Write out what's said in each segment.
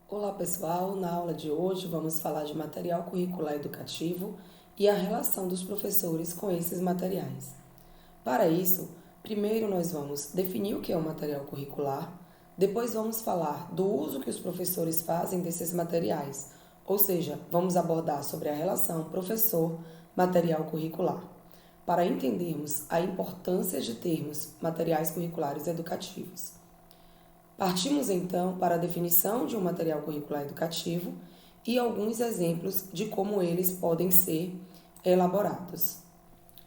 Olá pessoal, na aula de hoje vamos falar de material curricular educativo e a relação dos professores com esses materiais. Para isso, primeiro nós vamos definir o que é um material curricular, depois vamos falar do uso que os professores fazem desses materiais, ou seja, vamos abordar sobre a relação professor-material curricular, para entendermos a importância de termos materiais curriculares educativos. Partimos então para a definição de um material curricular educativo e alguns exemplos de como eles podem ser elaborados.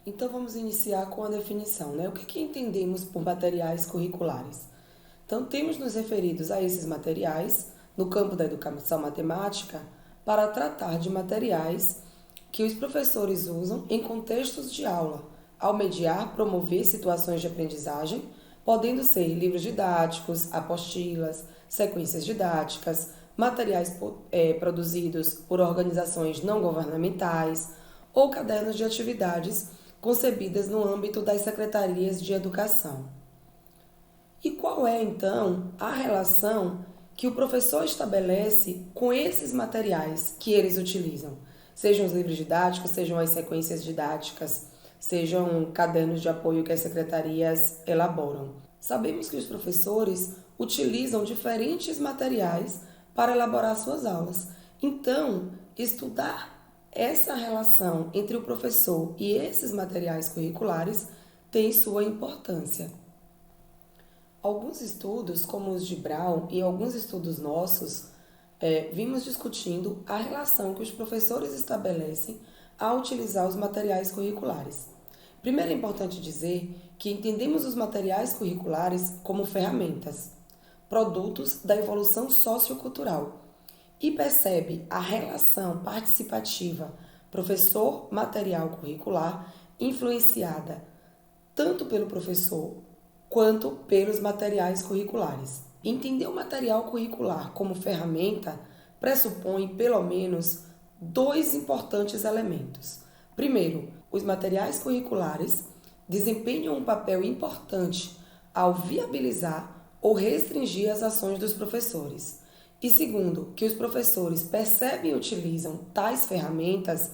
Então vamos iniciar com a definição, né? O que entendemos por materiais curriculares? Então temos nos referidos a esses materiais no campo da educação matemática para tratar de materiais que os professores usam em contextos de aula, ao mediar, promover situações de aprendizagem, podendo ser livros didáticos, apostilas, sequências didáticas, materiais produzidos por organizações não governamentais ou cadernos de atividades concebidas no âmbito das secretarias de educação. E qual é, então, a relação que o professor estabelece com esses materiais que eles utilizam? Sejam os livros didáticos, sejam as sequências didáticas, sejam cadernos de apoio que as secretarias elaboram. Sabemos que os professores utilizam diferentes materiais para elaborar suas aulas. Então, estudar essa relação entre o professor e esses materiais curriculares tem sua importância. Alguns estudos, como os de Brown e alguns estudos nossos, vimos discutindo a relação que os professores estabelecem ao utilizar os materiais curriculares. Primeiro é importante dizer que entendemos os materiais curriculares como ferramentas, produtos da evolução sociocultural, e percebe a relação participativa professor-material curricular influenciada tanto pelo professor quanto pelos materiais curriculares. Entender o material curricular como ferramenta pressupõe pelo menos dois importantes elementos. Primeiro, os materiais curriculares desempenham um papel importante ao viabilizar ou restringir as ações dos professores. E segundo, que os professores percebem e utilizam tais ferramentas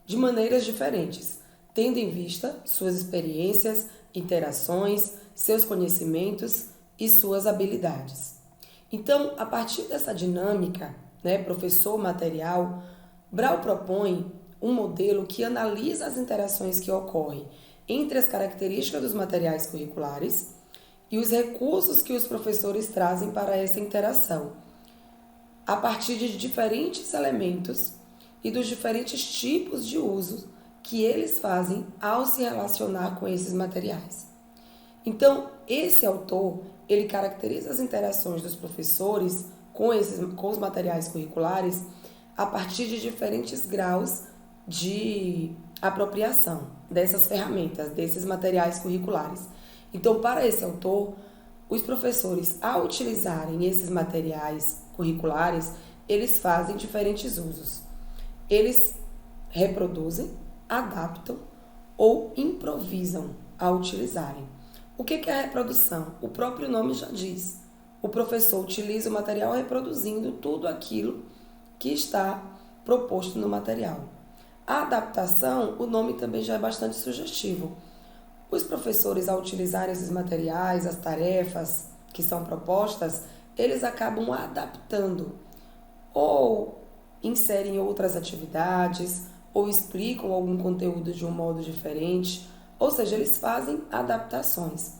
de maneiras diferentes, tendo em vista suas experiências, interações, seus conhecimentos e suas habilidades. Então, a partir dessa dinâmica, professor-material, Brown propõe um modelo que analisa as interações que ocorrem entre as características dos materiais curriculares e os recursos que os professores trazem para essa interação, a partir de diferentes elementos e dos diferentes tipos de uso que eles fazem ao se relacionar com esses materiais. Então, esse autor, ele caracteriza as interações dos professores com os materiais curriculares a partir de diferentes graus de apropriação dessas ferramentas, desses materiais curriculares. Então, para esse autor, os professores, ao utilizarem esses materiais curriculares, eles fazem diferentes usos. Eles reproduzem, adaptam ou improvisam ao utilizarem. O que é a reprodução? O próprio nome já diz. O professor utiliza o material reproduzindo tudo aquilo que está proposto no material. A adaptação, o nome também já é bastante sugestivo. Os professores, ao utilizar esses materiais, as tarefas que são propostas, eles acabam adaptando ou inserem outras atividades ou explicam algum conteúdo de um modo diferente, ou seja, eles fazem adaptações.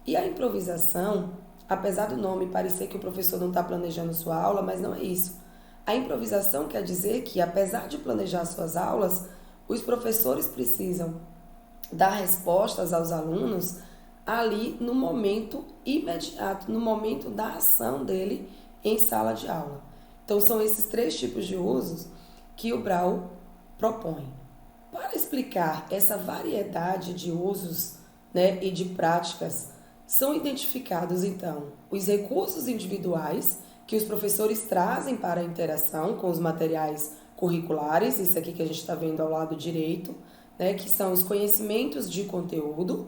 E a improvisação, apesar do nome parecer que o professor não está planejando sua aula, mas não é isso. A improvisação quer dizer que, apesar de planejar suas aulas, os professores precisam dar respostas aos alunos ali no momento imediato, no momento da ação dele em sala de aula. Então, são esses três tipos de usos que o Brown propõe. Para explicar essa variedade de usos, e de práticas, são identificados, então, os recursos individuais que os professores trazem para a interação com os materiais curriculares, isso aqui que a gente está vendo ao lado direito, né, que são os conhecimentos de conteúdo,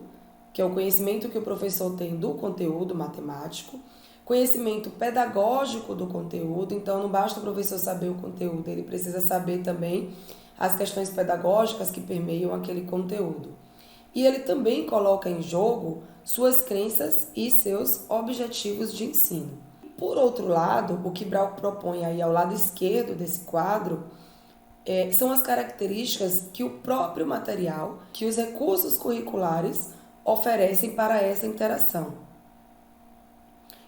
que é o conhecimento que o professor tem do conteúdo matemático, conhecimento pedagógico do conteúdo, então não basta o professor saber o conteúdo, ele precisa saber também as questões pedagógicas que permeiam aquele conteúdo. E ele também coloca em jogo suas crenças e seus objetivos de ensino. Por outro lado, o que Brau propõe aí ao lado esquerdo desse quadro são as características que o próprio material, que os recursos curriculares oferecem para essa interação.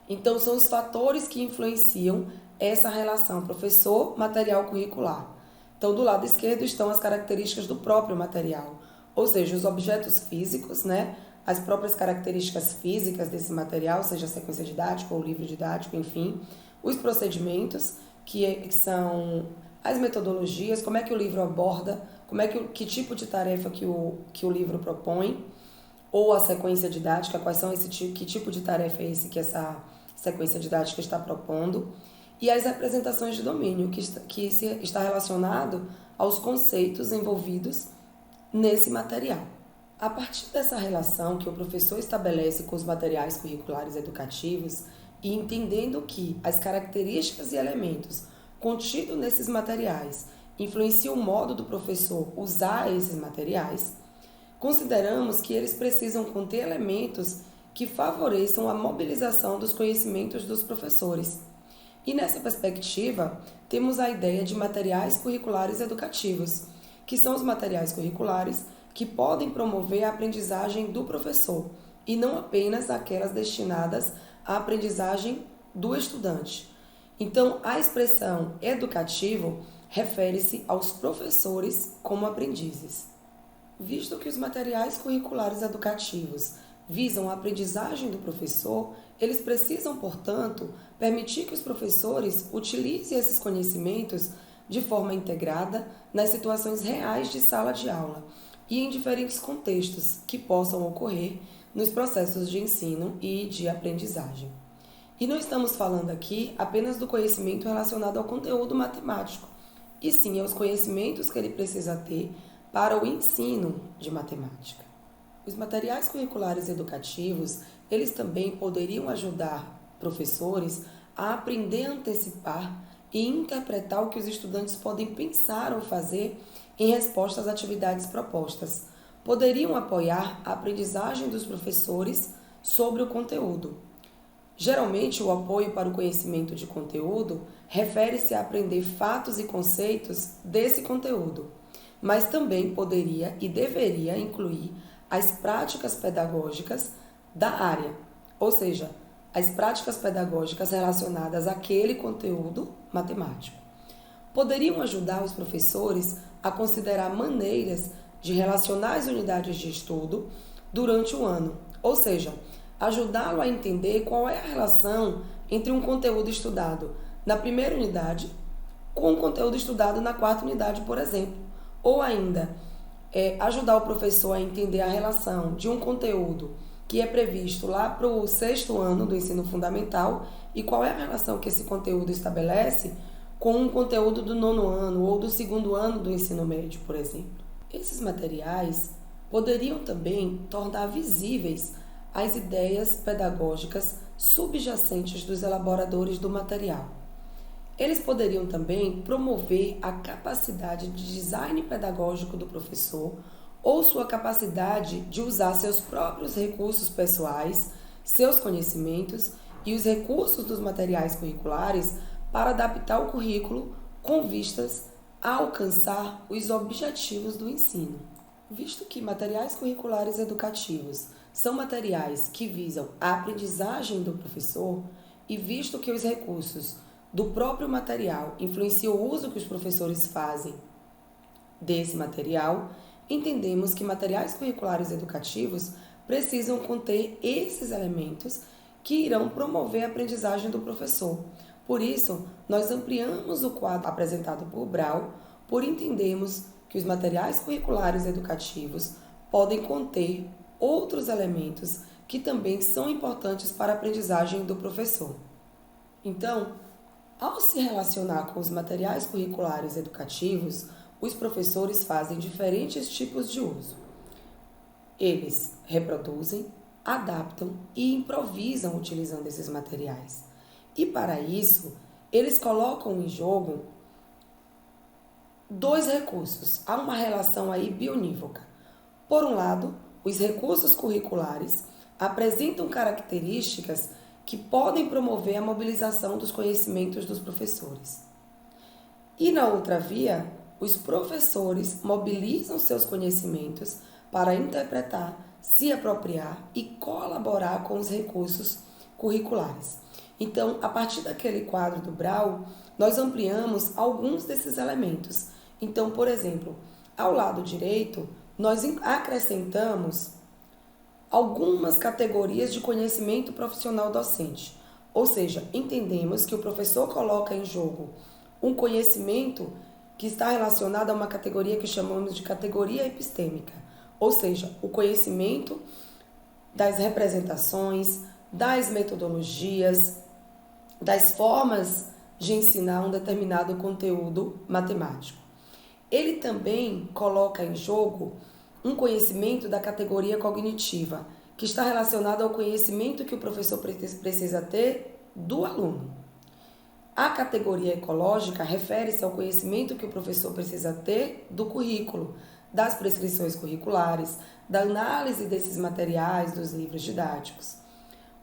Então, são os fatores que influenciam essa relação professor-material curricular. Então, do lado esquerdo estão as características do próprio material, ou seja, os objetos físicos, né? As próprias características físicas desse material, seja a sequência didática ou livro didático, enfim, os procedimentos, que são as metodologias, como é que o livro aborda, que tipo de tarefa que o livro propõe, ou a sequência didática, que tipo de tarefa é esse que essa sequência didática está propondo, e as representações de domínio, que está relacionado aos conceitos envolvidos nesse material. A partir dessa relação que o professor estabelece com os materiais curriculares educativos e entendendo que as características e elementos contidos nesses materiais influenciam o modo do professor usar esses materiais, consideramos que eles precisam conter elementos que favoreçam a mobilização dos conhecimentos dos professores. E nessa perspectiva, temos a ideia de materiais curriculares educativos, que são os materiais curriculares que podem promover a aprendizagem do professor e não apenas aquelas destinadas à aprendizagem do estudante. Então, a expressão educativo refere-se aos professores como aprendizes. Visto que os materiais curriculares educativos visam a aprendizagem do professor, eles precisam, portanto, permitir que os professores utilizem esses conhecimentos de forma integrada nas situações reais de sala de aula e em diferentes contextos que possam ocorrer nos processos de ensino e de aprendizagem. E não estamos falando aqui apenas do conhecimento relacionado ao conteúdo matemático, e sim aos conhecimentos que ele precisa ter para o ensino de matemática. Os materiais curriculares educativos, eles também poderiam ajudar professores a aprender a antecipar e interpretar o que os estudantes podem pensar ou fazer em resposta às atividades propostas. Poderiam apoiar a aprendizagem dos professores sobre o conteúdo. Geralmente, o apoio para o conhecimento de conteúdo refere-se a aprender fatos e conceitos desse conteúdo, mas também poderia e deveria incluir as práticas pedagógicas da área, ou seja, as práticas pedagógicas relacionadas àquele conteúdo matemático. Poderiam ajudar os professores a considerar maneiras de relacionar as unidades de estudo durante o ano, ou seja, ajudá-lo a entender qual é a relação entre um conteúdo estudado na primeira unidade com o conteúdo estudado na quarta unidade, por exemplo, ou ainda ajudar o professor a entender a relação de um conteúdo que é previsto lá para o sexto ano do ensino fundamental e qual é a relação que esse conteúdo estabelece com um conteúdo do nono ano ou do segundo ano do ensino médio, por exemplo. Esses materiais poderiam também tornar visíveis as ideias pedagógicas subjacentes dos elaboradores do material. Eles poderiam também promover a capacidade de design pedagógico do professor ou sua capacidade de usar seus próprios recursos pessoais, seus conhecimentos e os recursos dos materiais curriculares para adaptar o currículo com vistas a alcançar os objetivos do ensino. Visto que materiais curriculares educativos são materiais que visam a aprendizagem do professor e visto que os recursos do próprio material influenciam o uso que os professores fazem desse material, entendemos que materiais curriculares educativos precisam conter esses elementos que irão promover a aprendizagem do professor. Por isso, nós ampliamos o quadro apresentado por Brau por entendermos que os materiais curriculares educativos podem conter outros elementos que também são importantes para a aprendizagem do professor. Então, ao se relacionar com os materiais curriculares educativos, os professores fazem diferentes tipos de uso. Eles reproduzem, adaptam e improvisam utilizando esses materiais. E para isso, eles colocam em jogo dois recursos. Há uma relação aí bionívoca. Por um lado, os recursos curriculares apresentam características que podem promover a mobilização dos conhecimentos dos professores. E na outra via, os professores mobilizam seus conhecimentos para interpretar, se apropriar e colaborar com os recursos curriculares. Então, a partir daquele quadro do Brau, nós ampliamos alguns desses elementos. Então, por exemplo, ao lado direito, nós acrescentamos algumas categorias de conhecimento profissional docente. Ou seja, entendemos que o professor coloca em jogo um conhecimento que está relacionado a uma categoria que chamamos de categoria epistêmica. Ou seja, o conhecimento das representações, das metodologias, das formas de ensinar um determinado conteúdo matemático. Ele também coloca em jogo um conhecimento da categoria cognitiva, que está relacionado ao conhecimento que o professor precisa ter do aluno. A categoria ecológica refere-se ao conhecimento que o professor precisa ter do currículo, das prescrições curriculares, da análise desses materiais, dos livros didáticos.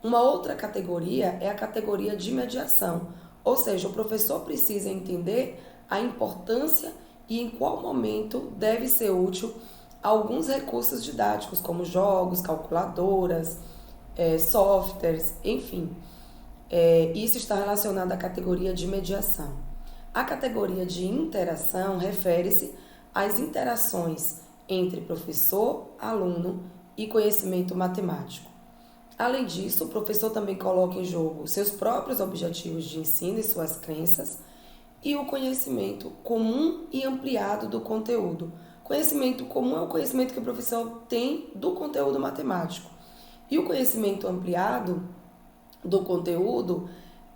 Uma outra categoria é a categoria de mediação, ou seja, o professor precisa entender a importância e em qual momento deve ser útil alguns recursos didáticos, como jogos, calculadoras, softwares, enfim. Isso está relacionado à categoria de mediação. A categoria de interação refere-se às interações entre professor, aluno e conhecimento matemático. Além disso, o professor também coloca em jogo seus próprios objetivos de ensino e suas crenças e o conhecimento comum e ampliado do conteúdo. Conhecimento comum é o conhecimento que o professor tem do conteúdo matemático. E o conhecimento ampliado do conteúdo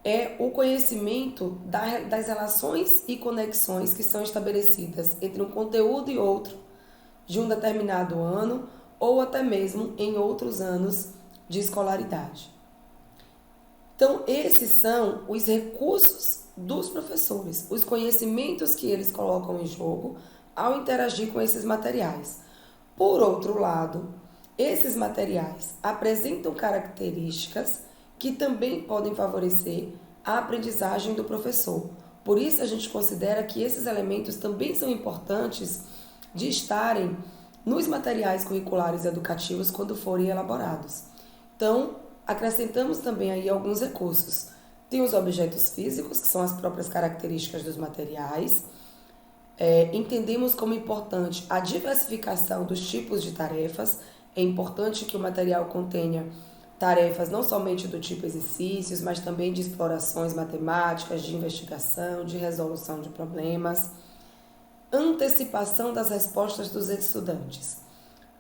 é o conhecimento das relações e conexões que são estabelecidas entre um conteúdo e outro de um determinado ano ou até mesmo em outros anos de escolaridade. Então, esses são os recursos dos professores, os conhecimentos que eles colocam em jogo ao interagir com esses materiais. Por outro lado, esses materiais apresentam características que também podem favorecer a aprendizagem do professor. Por isso, a gente considera que esses elementos também são importantes de estarem nos materiais curriculares educativos quando forem elaborados. Então, acrescentamos também aí alguns recursos. Tem os objetos físicos, que são as próprias características dos materiais. Entendemos como importante a diversificação dos tipos de tarefas. É importante que o material contenha tarefas não somente do tipo exercícios, mas também de explorações matemáticas, de investigação, de resolução de problemas. Antecipação das respostas dos estudantes.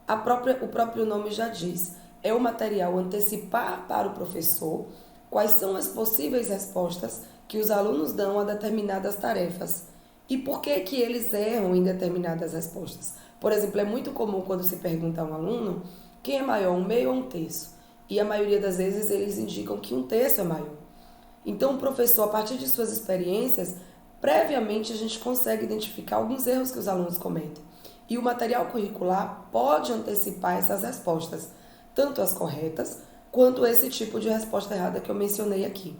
O próprio nome já diz, é o material antecipar para o professor quais são as possíveis respostas que os alunos dão a determinadas tarefas e por que eles erram em determinadas respostas. Por exemplo, é muito comum quando se pergunta a um aluno quem é maior, um meio ou um terço, e a maioria das vezes eles indicam que um terço é maior. Então, o professor, a partir de suas experiências, previamente a gente consegue identificar alguns erros que os alunos cometem. E o material curricular pode antecipar essas respostas, tanto as corretas, quanto esse tipo de resposta errada que eu mencionei aqui.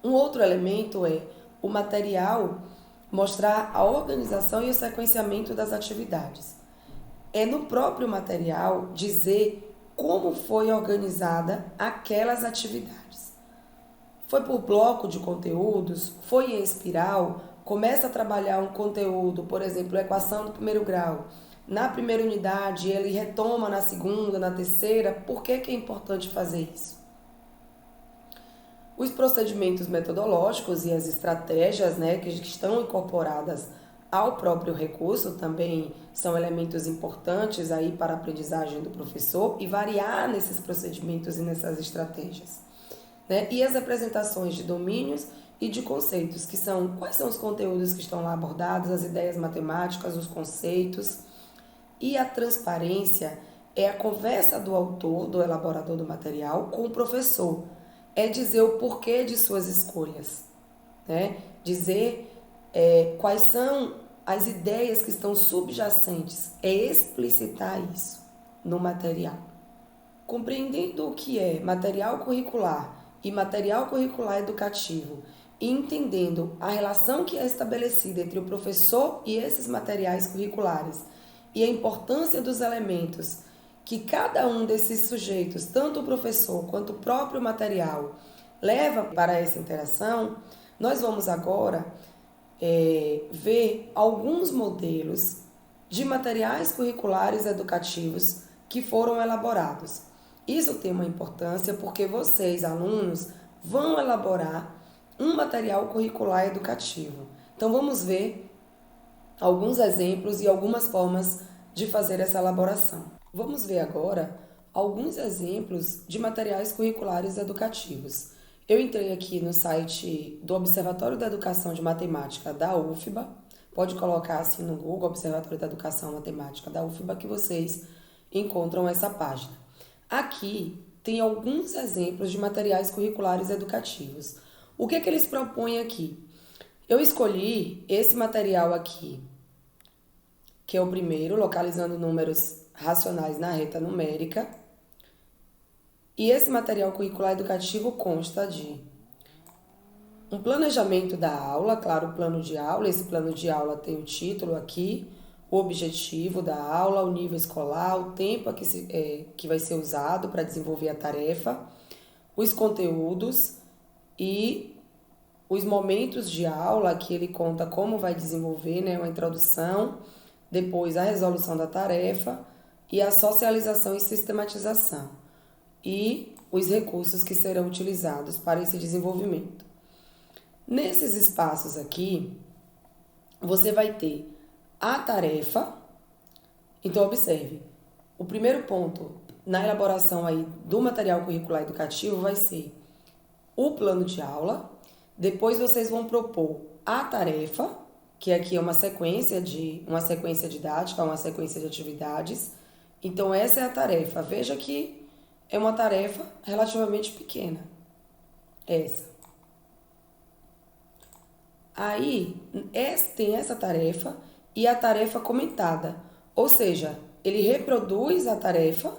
Um outro elemento é o material mostrar a organização e o sequenciamento das atividades. É no próprio material dizer como foi organizada aquelas atividades. Foi por bloco de conteúdos, foi em espiral, começa a trabalhar um conteúdo, por exemplo, a equação do primeiro grau. Na primeira unidade, ele retoma na segunda, na terceira. Por que é importante fazer isso? Os procedimentos metodológicos e as estratégias, que estão incorporadas ao próprio recurso também são elementos importantes aí para a aprendizagem do professor e variar nesses procedimentos e nessas estratégias. E as apresentações de domínios e de conceitos, que são quais são os conteúdos que estão lá abordados, as ideias matemáticas, os conceitos. E a transparência é a conversa do autor, do elaborador do material, com o professor. É dizer o porquê de suas escolhas, né? Dizer quais são as ideias que estão subjacentes, é explicitar isso no material. Compreendendo o que é material curricular e material curricular educativo e entendendo a relação que é estabelecida entre o professor e esses materiais curriculares e a importância dos elementos que cada um desses sujeitos, tanto o professor quanto o próprio material, leva para essa interação, nós vamos agora ver alguns modelos de materiais curriculares educativos que foram elaborados. Isso tem uma importância porque vocês, alunos, vão elaborar um material curricular educativo. Então vamos ver alguns exemplos e algumas formas de fazer essa elaboração. Vamos ver agora alguns exemplos de materiais curriculares educativos. Eu entrei aqui no site do Observatório da Educação de Matemática da UFBA. Pode colocar assim no Google, Observatório da Educação Matemática da UFBA, que vocês encontram essa página. Aqui tem alguns exemplos de materiais curriculares educativos. O que é que eles propõem aqui? Eu escolhi esse material aqui, que é o primeiro, localizando números racionais na reta numérica. E esse material curricular educativo consta de um planejamento da aula, claro, o plano de aula. Esse plano de aula tem o título aqui, o objetivo da aula, o nível escolar, o tempo que vai ser usado para desenvolver a tarefa, os conteúdos e os momentos de aula, que ele conta como vai desenvolver, né, uma introdução, depois a resolução da tarefa e a socialização e sistematização e os recursos que serão utilizados para esse desenvolvimento. Nesses espaços aqui, você vai ter a tarefa. Então, observe, o primeiro ponto na elaboração aí do material curricular educativo vai ser o plano de aula. Depois vocês vão propor a tarefa, que aqui é uma sequência didática, uma sequência de atividades. Então, essa é a tarefa. Veja que é uma tarefa relativamente pequena. Essa. Aí, tem essa tarefa e a tarefa comentada. Ou seja, ele reproduz a tarefa,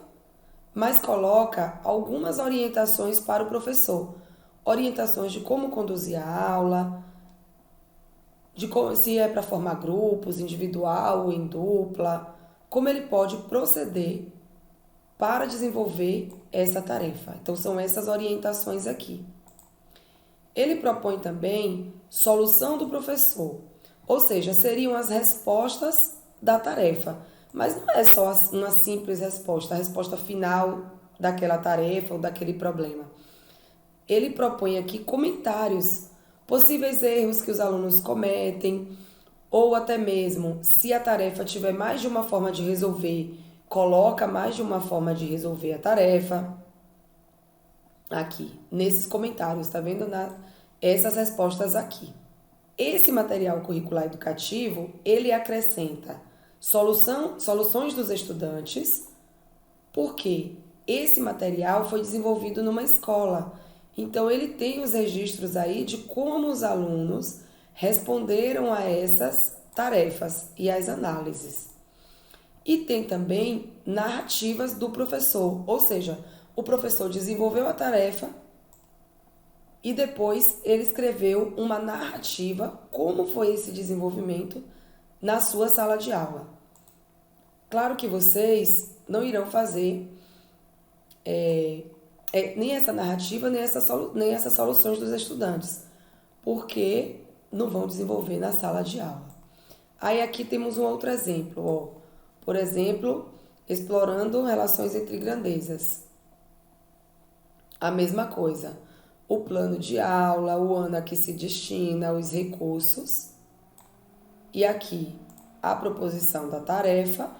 mas coloca algumas orientações para o professor. Orientações de como conduzir a aula, de como, se é para formar grupos, individual ou em dupla, como ele pode proceder para desenvolver essa tarefa. Então, são essas orientações aqui. Ele propõe também solução do professor, ou seja, seriam as respostas da tarefa. Mas não é só uma simples resposta, a resposta final daquela tarefa ou daquele problema. Ele propõe aqui comentários, possíveis erros que os alunos cometem, ou até mesmo, se a tarefa tiver mais de uma forma de resolver, coloca mais de uma forma de resolver a tarefa. Aqui, nesses comentários, tá vendo? Essas respostas aqui. Esse material curricular educativo, ele acrescenta soluções dos estudantes, porque esse material foi desenvolvido numa escola. Então, ele tem os registros aí de como os alunos responderam a essas tarefas e as análises. E tem também narrativas do professor, ou seja, o professor desenvolveu a tarefa e depois ele escreveu uma narrativa, como foi esse desenvolvimento na sua sala de aula. Claro que vocês não irão fazer nem essa narrativa, nem essas soluções dos estudantes, porque não vão desenvolver na sala de aula. Aí aqui temos um outro exemplo, ó. Por exemplo, explorando relações entre grandezas. A mesma coisa, o plano de aula, o ano a que se destina, os recursos. E aqui, a proposição da tarefa.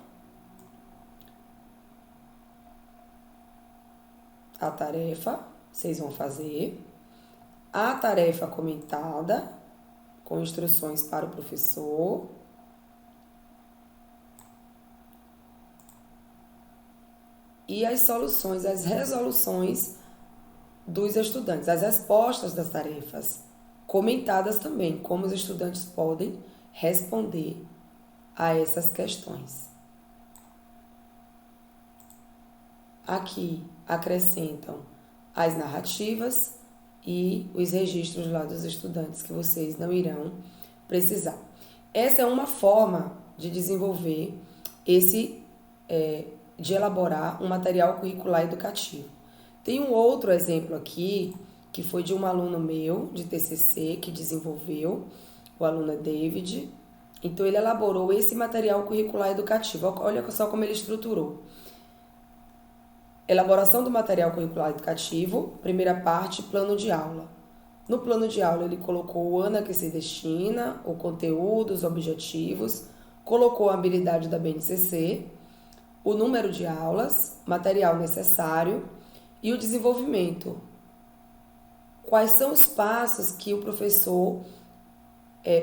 A tarefa, vocês vão fazer. a tarefa comentada, com instruções para o professor. E as soluções, as resoluções dos estudantes, as respostas das tarefas, comentadas também, como os estudantes podem responder a essas questões. Aqui acrescentam as narrativas e os registros lá dos estudantes que vocês não irão precisar. Essa é uma forma de desenvolver de elaborar um material curricular educativo. Tem um outro exemplo aqui, que foi de um aluno meu, de TCC, que desenvolveu, o aluno é David. Então, ele elaborou esse material curricular educativo. Olha só como ele estruturou. Elaboração do material curricular educativo, primeira parte, plano de aula. No plano de aula, ele colocou o ano a que se destina, o conteúdo, os objetivos, colocou a habilidade da BNCC, o número de aulas, material necessário e o desenvolvimento. Quais são os passos que o professor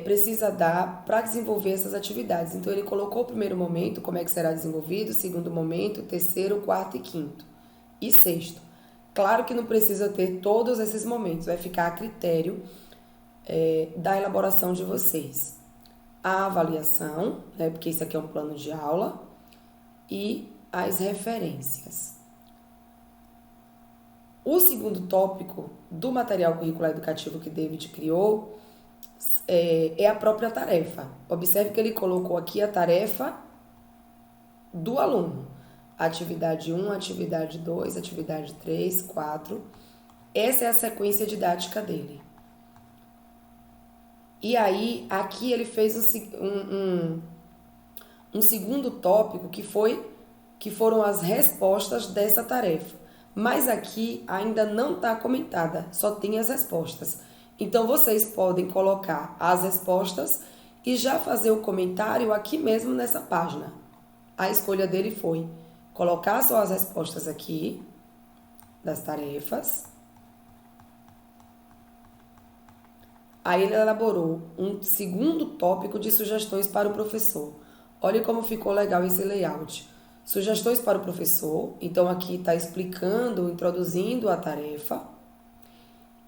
precisa dar para desenvolver essas atividades? Então, ele colocou o primeiro momento, como é que será desenvolvido, o segundo momento, terceiro, quarto e quinto. E sexto. Claro que não precisa ter todos esses momentos, vai ficar a critério da elaboração de vocês. A avaliação, né, porque isso aqui é um plano de aula, e as referências. O segundo tópico do material curricular educativo que David criou é a própria tarefa. Observe que ele colocou aqui a tarefa do aluno. Atividade 1, atividade 2, atividade 3, 4. Essa é a sequência didática dele. E aí, aqui ele fez um segundo tópico que foram as respostas dessa tarefa. Mas aqui ainda não está comentada, só tem as respostas. Então, vocês podem colocar as respostas e já fazer o comentário aqui mesmo nessa página. A escolha dele foi colocar só as respostas aqui das tarefas. Aí ele elaborou um segundo tópico de sugestões para o professor. Olha como ficou legal esse layout. Sugestões para o professor. Então, aqui está explicando, introduzindo a tarefa.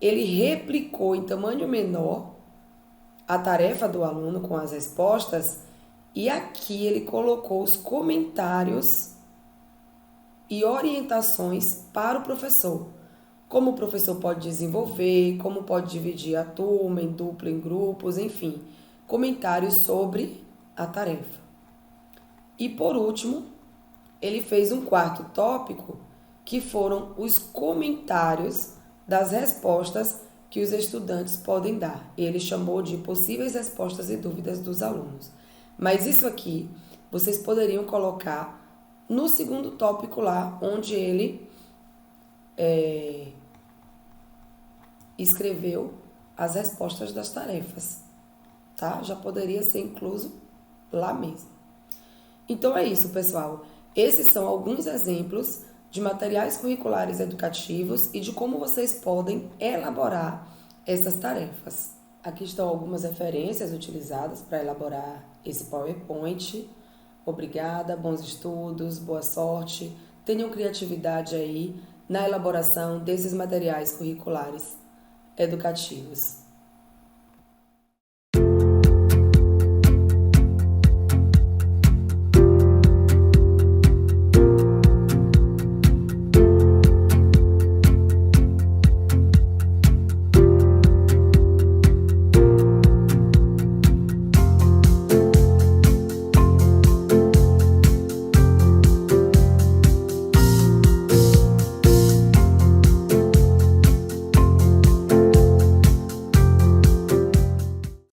Ele replicou em tamanho menor a tarefa do aluno com as respostas. E aqui ele colocou os comentários e orientações para o professor. Como o professor pode desenvolver, como pode dividir a turma em dupla, em grupos, enfim. Comentários sobre a tarefa. E por último, ele fez um quarto tópico, que foram os comentários das respostas que os estudantes podem dar. Ele chamou de possíveis respostas e dúvidas dos alunos. Mas isso aqui, vocês poderiam colocar no segundo tópico lá, onde ele escreveu as respostas das tarefas, tá? Já poderia ser incluso lá mesmo. Então é isso, pessoal. Esses são alguns exemplos de materiais curriculares educativos e de como vocês podem elaborar essas tarefas. Aqui estão algumas referências utilizadas para elaborar esse PowerPoint. Obrigada, bons estudos, boa sorte. Tenham criatividade aí na elaboração desses materiais curriculares educativos.